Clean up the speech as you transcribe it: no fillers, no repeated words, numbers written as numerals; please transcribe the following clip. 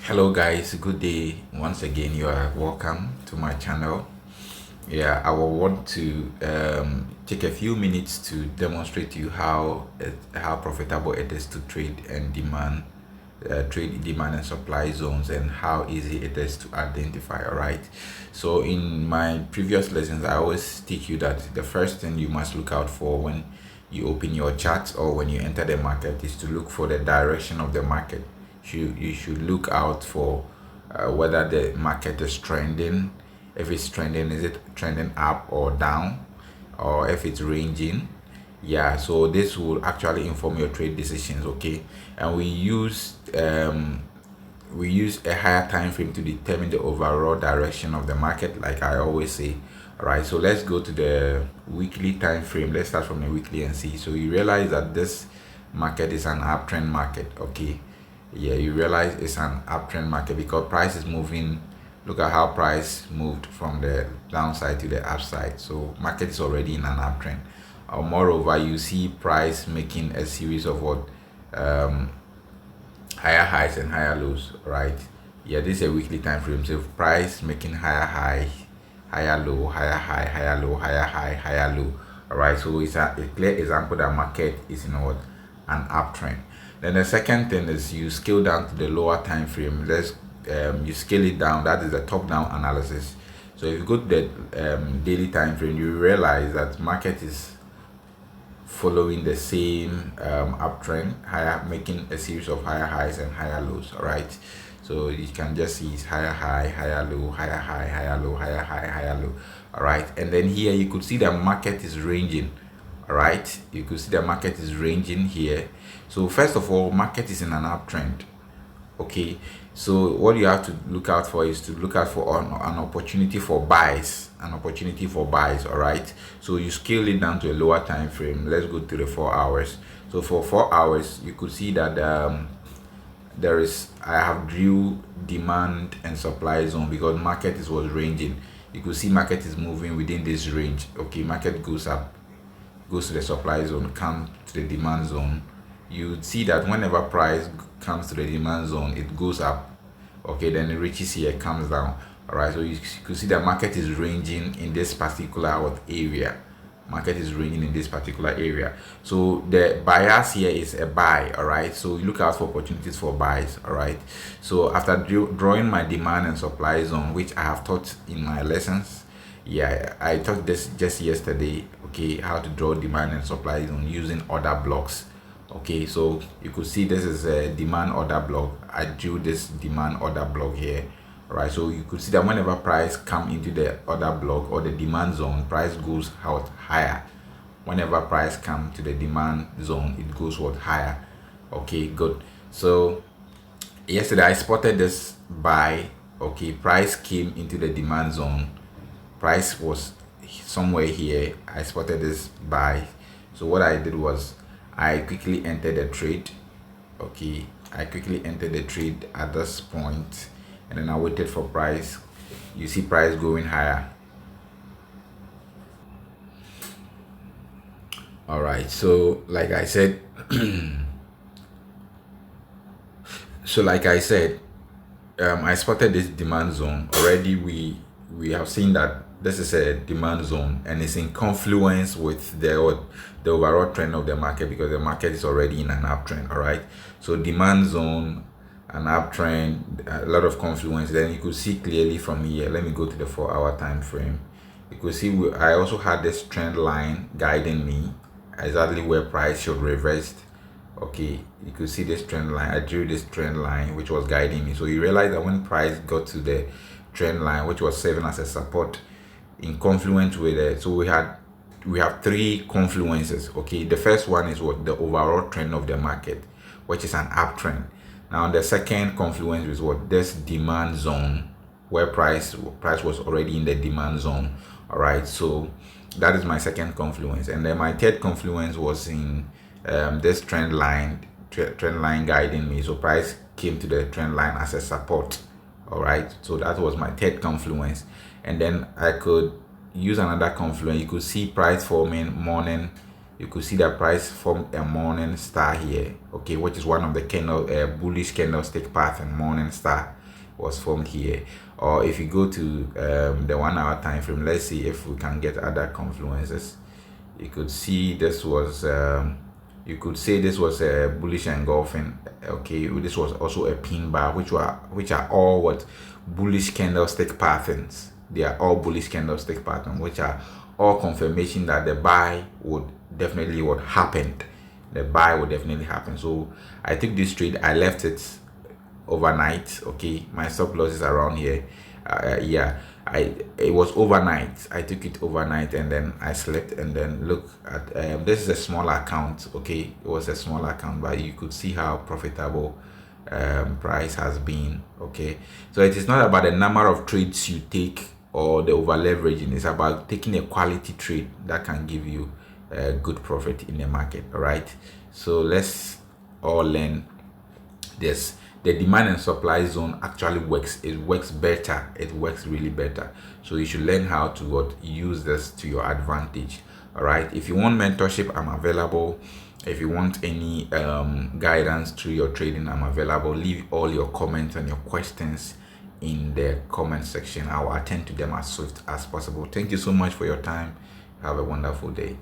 Hello guys, good day. Once again, you are welcome to my channel. I will want to take a few minutes to demonstrate to you how profitable it is to trade demand and supply zones, and how easy it is to identify. All right. So in my previous lessons, I always teach you that the first thing you must look out for when you open your chart or when you enter the market is to look for the direction of the market. You should look out for whether the market is trending. If it's trending, is it trending up or down, or if it's ranging? Yeah, so this will actually inform your trade decisions. Okay, and we use a higher time frame to determine the overall direction of the market, like I always say. All right, so let's go to the weekly time frame. Let's start from the weekly and see. So you realize that this market is an uptrend market. Okay, yeah, you realize it's an uptrend market because price is moving. Look at how price moved from the downside to the upside. So market is already in an uptrend. Moreover, you see price making a series of what, um, higher highs and higher lows, right? Yeah, this is a weekly time frame. So price making higher high, higher low, higher high, higher low, higher high, higher low. All right, so it's a clear example that market is in what, an uptrend. Then the second thing is you scale down to the lower time frame. Let's You scale it down. That is a top down analysis. So if you go to the daily time frame, you realize that market is following the same uptrend, higher, making a series of higher highs and higher lows. All right, so you can just see it's higher high, higher low, higher high, higher low, higher high, higher low. All right, and then here you could see the market is ranging. All right, you could see the market is ranging here. So first of all, market is in an uptrend. Okay, so what you have to look out for is to look out for an opportunity for buys, all right. So you scale it down to a lower time frame. Let's go to the 4 hours. So for 4 hours you could see that I have drew demand and supply zone because market was ranging. You could see market is moving within this range. Okay, market goes up, goes to the supply zone, come to the demand zone. You see that whenever price comes to the demand zone, it goes up. Okay, then it reaches here, comes down. All right, so you could see that market is ranging in this particular area. Market is ranging in this particular area. So the bias here is a buy. All right, so you look out for opportunities for buys. All right, so after drawing my demand and supply zone, which I have taught in my lessons, yeah, I taught this just yesterday. Okay, how to draw demand and supply zone using order blocks. Okay, so you could see this is a demand order block. I drew this demand order block here. All right, so you could see that whenever price come into the order block or the demand zone, price goes out higher. Whenever price come to the demand zone, it goes what, higher. Okay, good. So yesterday I spotted this buy. Okay, price came into the demand zone, price was somewhere here. I spotted this buy. So what I did was I quickly entered the trade. Okay, I quickly entered the trade at this point, and then I waited for price. You see price going higher. All right, so like I said, I spotted this demand zone already. We have seen that this is a demand zone and it's in confluence with the overall trend of the market, because the market is already in an uptrend. All right, so demand zone, an uptrend, a lot of confluence. Then you could see clearly from here. Let me go to the 4 hour time frame. You could see I also had this trend line guiding me exactly where price should reverse. Okay, you could see this trend line. I drew this trend line which was guiding me. So you realize that when price got to the trend line, which was serving as a support, in confluence with it, so we have three confluences. Okay, the first one is what, the overall trend of the market, which is an uptrend. Now the second confluence is what, this demand zone, where price was already in the demand zone. All right, so that is my second confluence. And then my third confluence was in this trend line guiding me. So price came to the trend line as a support. All right, so that was my third confluence. And then I could use another confluence. You could see price forming morning. you could see the price formed a morning star here, okay, which is one of the bullish candlestick pattern. Morning star was formed here. Or if you go to the 1 hour time frame, let's see if we can get other confluences. You could see this was you could say this was a bullish engulfing, okay. This was also a pin bar, which are all what bullish candlestick patterns. They are all bullish candlestick patterns, which are all confirmation that the buy would definitely what happened. The buy would definitely happen. So I took this trade, I left it overnight, okay. My stop loss is around here. Yeah, it was overnight. I took it overnight and then I slept, and then look at this is a small account, okay. It was a small account, but you could see how profitable price has been, okay. So it is not about the number of trades you take or the over leveraging. It's about taking a quality trade that can give you a good profit in the market. All right, so let's all learn this. The demand and supply zone actually works. It works better. It works really better. So you should learn how to use this to your advantage. All right, if you want mentorship, I'm available. If you want any guidance through your trading, I'm available. Leave all your comments and your questions in the comment section. I will attend to them as swift as possible. Thank you so much for your time. Have a wonderful day.